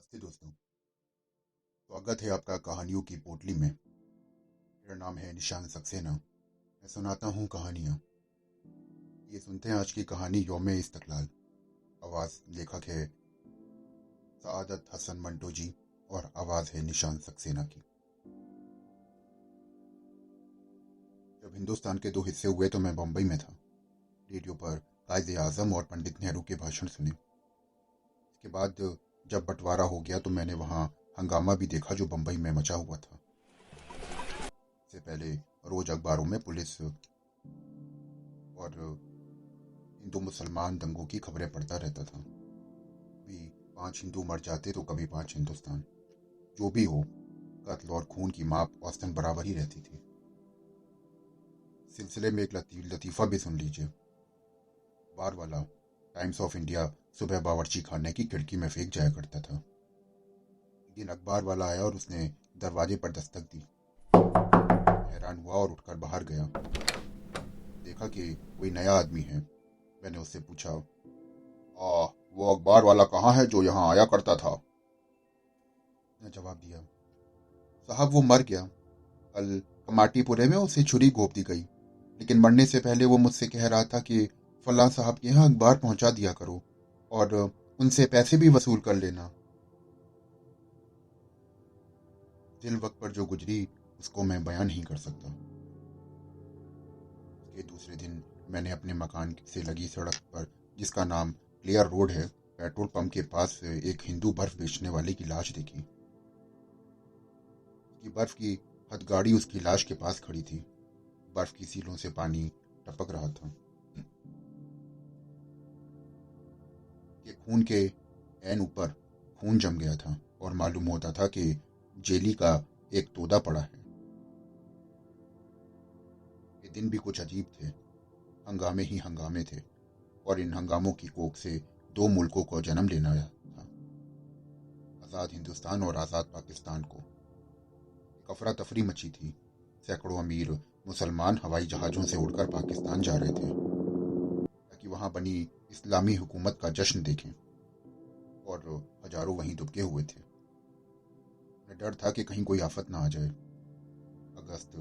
नमस्ते दोस्तों। स्वागत है आपका कहानियों की पोटली में। मेरा नाम है निशान सक्सेना। मैं सुनाता हूँ कहानियाँ। ये सुनते हैं आज की कहानी यौमे इस्तकलाल। आवाज़ लेखक है सआदत हसन मंटो जी और आवाज़ है निशान सक्सेना की। जब हिंदुस्तान के दो हिस्से हुए तो मैं बम्बई में था। रेडियो पर कायदे आजम और पंडित नेहरू के भाषण सुने। इसके बाद जब बंटवारा हो गया तो मैंने वहाँ हंगामा भी देखा जो बम्बई में मचा हुआ था। इससे पहले रोज अखबारों में पुलिस और हिंदू मुसलमान दंगों की खबरें पढ़ता रहता था। कभी 5 हिंदू मर जाते तो कभी 5 हिंदुस्तान। जो भी हो, कत्ल और खून की माप औसतन बराबर ही रहती थी। सिलसिले में एक लतीफ़ा भी सुन लीजिए। बार वाला टाइम्स ऑफ इंडिया सुबह बावर्ची खाने की खिड़की में फेंक जाया करता था। एक दिन अखबार वाला आया और उसने दरवाजे पर दस्तक दी। हैरान हुआ और उठकर बाहर गया। देखा कि कोई नया आदमी है। मैंने उससे पूछा, वो अखबार वाला कहाँ है जो यहाँ आया करता था? उसने जवाब दिया, साहब वो मर गया। कल कमाटीपुरे में उसे छुरी घोंप दी गई, लेकिन मरने से पहले वो मुझसे कह रहा था कि फलां साहब के यहाँ अखबार पहुंचा दिया करो और उनसे पैसे भी वसूल कर लेना। दिल वक्त पर जो गुजरी उसको मैं बयान नहीं कर सकता। उसके दूसरे दिन मैंने अपने मकान से लगी सड़क पर, जिसका नाम क्लियर रोड है, पेट्रोल पंप के पास एक हिंदू बर्फ बेचने वाले की लाश देखी। उसकी बर्फ की हथगाड़ी उसकी लाश के पास खड़ी थी। बर्फ की सीलों से पानी टपक रहा था। के खून के ऐन ऊपर खून जम गया था और मालूम होता था कि जेली का एक तोदा पड़ा है। ये दिन भी कुछ अजीब थे। हंगामे ही हंगामे थे और इन हंगामों की कोख से दो मुल्कों को जन्म लेना था, आज़ाद हिंदुस्तान और आज़ाद पाकिस्तान को। एक अफरा तफरी मची थी। सैकड़ों अमीर मुसलमान हवाई जहाज़ों से उड़कर पाकिस्तान जा रहे थे ताकि वहां बनी इस्लामी हुकूमत का जश्न देखें, और हजारों वहीं दुबके हुए थे। उन्हें डर था कि कहीं कोई आफत ना आ जाए। अगस्त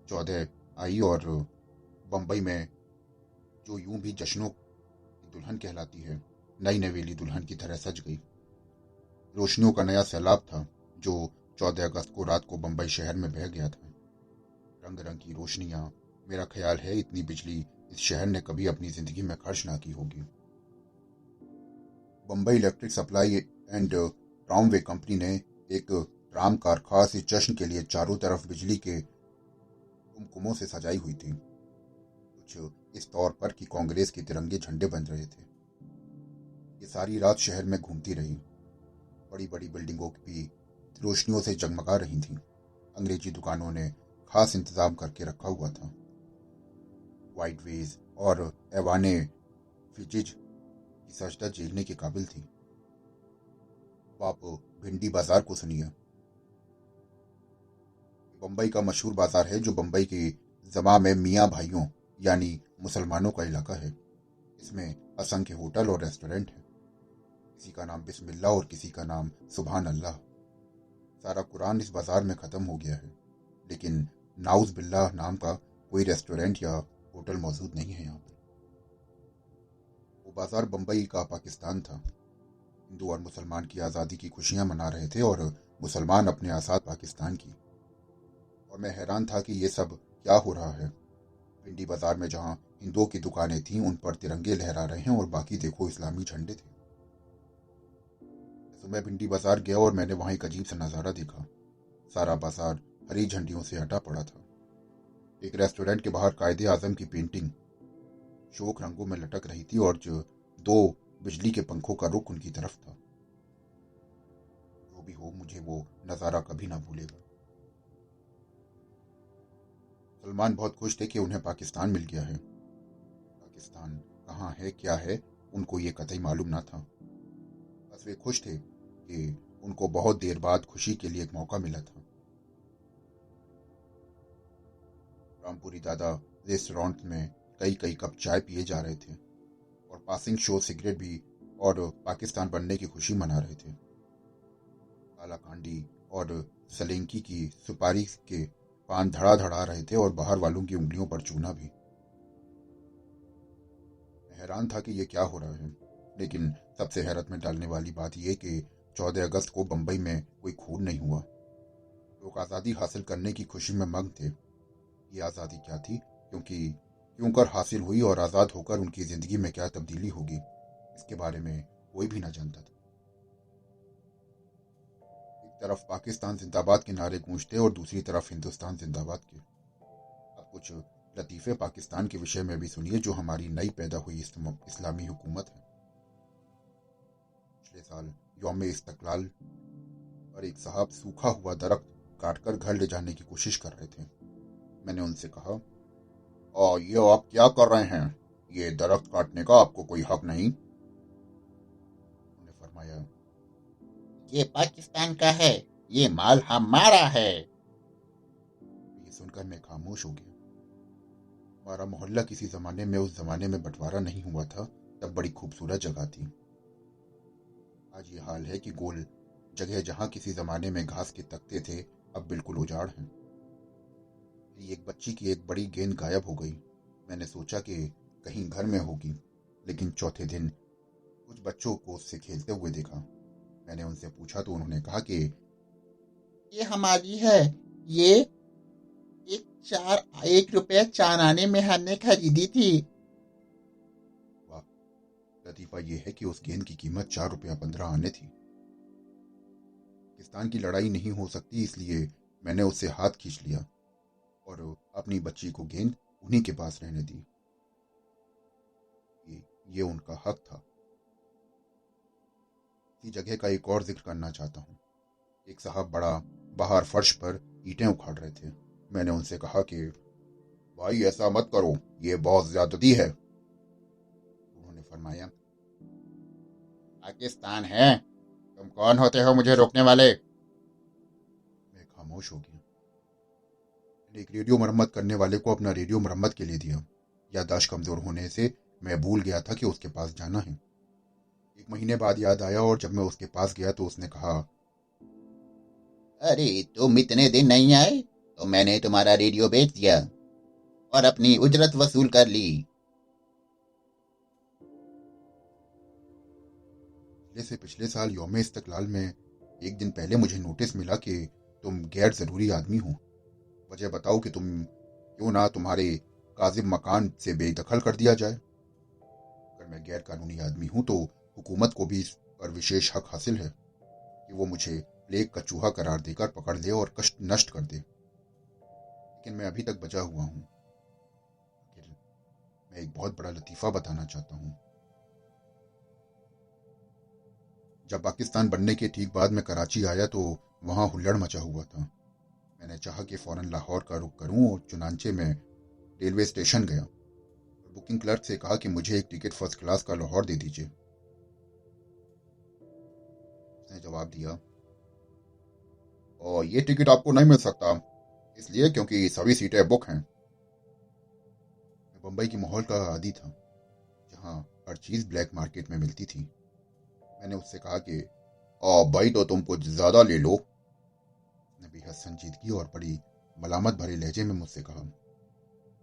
14 आई और बम्बई में, जो यूं भी जश्नों की दुल्हन कहलाती है, नई नवेली दुल्हन की तरह सज गई। रोशनियों का नया सैलाब था जो 14 अगस्त को रात को बम्बई शहर में बह गया था। रंग रंग की रोशनियां। मेरा ख्याल है इतनी बिजली इस शहर ने कभी अपनी जिंदगी में खर्च ना की होगी। Bombay electric supply and tramway company ने एक ट्राम कार खास इस जश्न के लिए चारों तरफ बिजली के कुमकुमों से सजाई हुई थी, कुछ इस तौर पर कि कांग्रेस के तिरंगे झंडे बन रहे थे। ये सारी रात शहर में घूमती रही। बड़ी बड़ी बिल्डिंगों भी रोशनियों से जगमगा रही थीं। अंग्रेजी दुकानों ने खास इंतजाम करके रखा हुआ था। वाइट वेज और एवाने फिजिज की सजदा झेलने के काबिल थी। अब आप भिंडी बाजार को सुनिए। बम्बई का मशहूर बाजार है जो बम्बई की जमा में मियाँ भाइयों यानी मुसलमानों का इलाका है। इसमें असंख्य होटल और रेस्टोरेंट हैं। किसी का नाम बिस्मिल्लाह और किसी का नाम सुभान अल्लाह। सारा कुरान इस बाजार में खत्म हो गया है, लेकिन नाउज बिल्लाह नाम का कोई रेस्टोरेंट या होटल मौजूद नहीं है यहाँ पर। वो बाजार बम्बई का पाकिस्तान था। हिंदू और मुसलमान की आज़ादी की खुशियां मना रहे थे और मुसलमान अपने आज़ाद पाकिस्तान की। और मैं हैरान था कि ये सब क्या हो रहा है। भिंडी बाजार में जहाँ हिंदुओं की दुकानें थीं उन पर तिरंगे लहरा रहे हैं और बाकी देखो इस्लामी झंडे थे। सुबह भिंडी बाजार गया और मैंने वहाँ एक अजीब सा नज़ारा देखा। सारा बाजार हरी झंडियों से हटा पड़ा था। एक रेस्टोरेंट के बाहर कायदे आजम की पेंटिंग शोक रंगों में लटक रही थी और जो दो बिजली के पंखों का रुख उनकी तरफ था। जो भी हो, मुझे वो नज़ारा कभी ना भूलेगा। सलमान बहुत खुश थे कि उन्हें पाकिस्तान मिल गया है। पाकिस्तान कहाँ है, क्या है, उनको ये कतई मालूम ना था। बस वे खुश थे कि उनको बहुत देर बाद खुशी के लिए एक मौका मिला था। रामपुरी दादा रेस्टोरेंट में कई कई कप चाय पिए जा रहे थे और पासिंग शो सिगरेट भी, और पाकिस्तान बनने की खुशी मना रहे थे। कालाकांडी और सलेंकी की सुपारी के पान धड़ा रहे थे और बाहर वालों की उंगलियों पर चूना भी। मैं हैरान था कि ये क्या हो रहा है, लेकिन सबसे हैरत में डालने वाली बात यह कि 14 अगस्त को बंबई में कोई खून नहीं हुआ। लोग आज़ादी हासिल करने की खुशी में मग्न थे। ये आज़ादी क्या थी, क्यों कर हासिल हुई और आज़ाद होकर उनकी ज़िंदगी में क्या तब्दीली होगी, इसके बारे में कोई भी ना जानता था। एक तरफ पाकिस्तान जिंदाबाद के नारे गूंजते और दूसरी तरफ हिंदुस्तान जिंदाबाद के। अब कुछ लतीफ़े पाकिस्तान के विषय में भी सुनिए, जो हमारी नई पैदा हुई इस्लामी हुकूमत है। पिछले साल यौम इस्तकलाल पर एक साहब सूखा हुआ दरख्त काटकर घर ले जाने की कोशिश कर रहे थे। मैंने उनसे कहा, और ये आप क्या कर रहे हैं? ये दरख्त काटने का आपको कोई हक नहीं। उन्होंने फरमाया, ये पाकिस्तान का है, ये माल हमारा है। ये सुनकर मैं खामोश हो गया। हमारा मोहल्ला किसी जमाने में, उस जमाने में बंटवारा नहीं हुआ था, तब बड़ी खूबसूरत जगह थी। आज ये हाल है कि गोल जगह जहां किसी जमाने में घास के तख्ते थे, अब बिल्कुल उजाड़ हैं। मेरी एक बच्ची की एक बड़ी गेंद गायब हो गई। मैंने सोचा कि कहीं घर में होगी, लेकिन चौथे दिन कुछ बच्चों को उससे खेलते हुए देखा। मैंने उनसे पूछा तो उन्होंने कहा कि ये हमारी है। ये एक रुपये 4 आने में हमने खरीदी थी। वाह, लतीफा यह है कि उस गेंद की कीमत 4 रुपया 15 आने थी। पाकिस्तान की लड़ाई नहीं हो सकती, इसलिए मैंने उससे हाथ खींच लिया और अपनी बच्ची को गेंद उन्हीं के पास रहने दी। ये उनका हक था। इसी जगह का एक और जिक्र करना चाहता हूँ। एक साहब बड़ा बाहर फर्श पर ईंटें उखाड़ रहे थे। मैंने उनसे कहा कि भाई ऐसा मत करो, ये बहुत ज्यादती है। उन्होंने फरमाया, पाकिस्तान है, तुम कौन होते हो मुझे रोकने वाले? मैं खामोश हो गया। मैंने एक रेडियो मरम्मत करने वाले को अपना रेडियो मरम्मत के लिए दिया। याददाश्त कमजोर होने से मैं भूल गया था कि उसके पास जाना है। 1 महीने बाद याद आया और जब मैं उसके पास गया तो उसने कहा, अरे तुम इतने दिन नहीं आए तो मैंने तुम्हारा रेडियो बेच दिया और अपनी उजरत वसूल कर ली। पिछले साल यौम इस्तकलाल में एक दिन पहले मुझे नोटिस मिला कि तुम गैर जरूरी आदमी हो। वजह बताओ कि क्यों ना तुम्हारे काजिब मकान से बेदखल कर दिया जाए। अगर मैं गैर कानूनी आदमी हूं तो हुकूमत को भी इस पर विशेष हक हासिल है कि वो मुझे प्लेग का चूहा करार देकर पकड़ ले और कष्ट नष्ट कर दे। लेकिन मैं अभी तक बचा हुआ हूं। आखिर मैं एक बहुत बड़ा लतीफा बताना चाहता हूं। जब पाकिस्तान बनने के ठीक बाद मैं कराची आया तो वहां हुल्लड़ मचा हुआ था। मैंने चाहा कि फौरन लाहौर का रुख करूं और चुनांचे में रेलवे स्टेशन गया और बुकिंग क्लर्क से कहा कि मुझे एक टिकट फर्स्ट क्लास का लाहौर दे दीजिए। उसने जवाब दिया, और ये टिकट आपको नहीं मिल सकता, इसलिए क्योंकि सभी सीटें बुक हैं। मैं बम्बई की माहौल का आदी था, जहां हर चीज़ ब्लैक मार्केट में मिलती थी। मैंने उससे कहा कि भाई तो तुम कुछ ज़्यादा ले लो। उसने बेहद संजीदगी और बड़ी मलामत भरे लहजे में मुझसे कहा,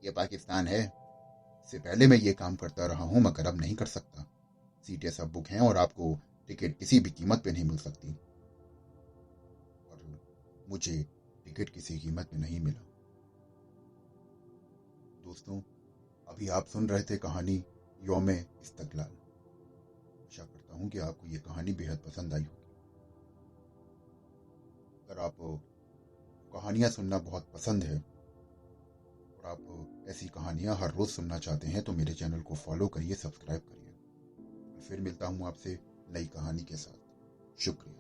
यह पाकिस्तान है। इससे पहले मैं ये काम करता रहा हूं, मगर अब नहीं कर सकता। सीटें सब बुक हैं और आपको टिकट किसी भी कीमत पे नहीं मिल सकती। और मुझे टिकट किसी कीमत में नहीं मिला। दोस्तों, अभी आप सुन रहे थे कहानी यौम इस्तकलाल। आशा करता हूं कि आपको ये कहानी बेहद पसंद आई होगी। अगर आपको कहानियां सुनना बहुत पसंद है और आप ऐसी कहानियां हर रोज सुनना चाहते हैं तो मेरे चैनल को फॉलो करिए, सब्सक्राइब करिए। मैं फिर मिलता हूं आपसे नई कहानी के साथ। शुक्रिया।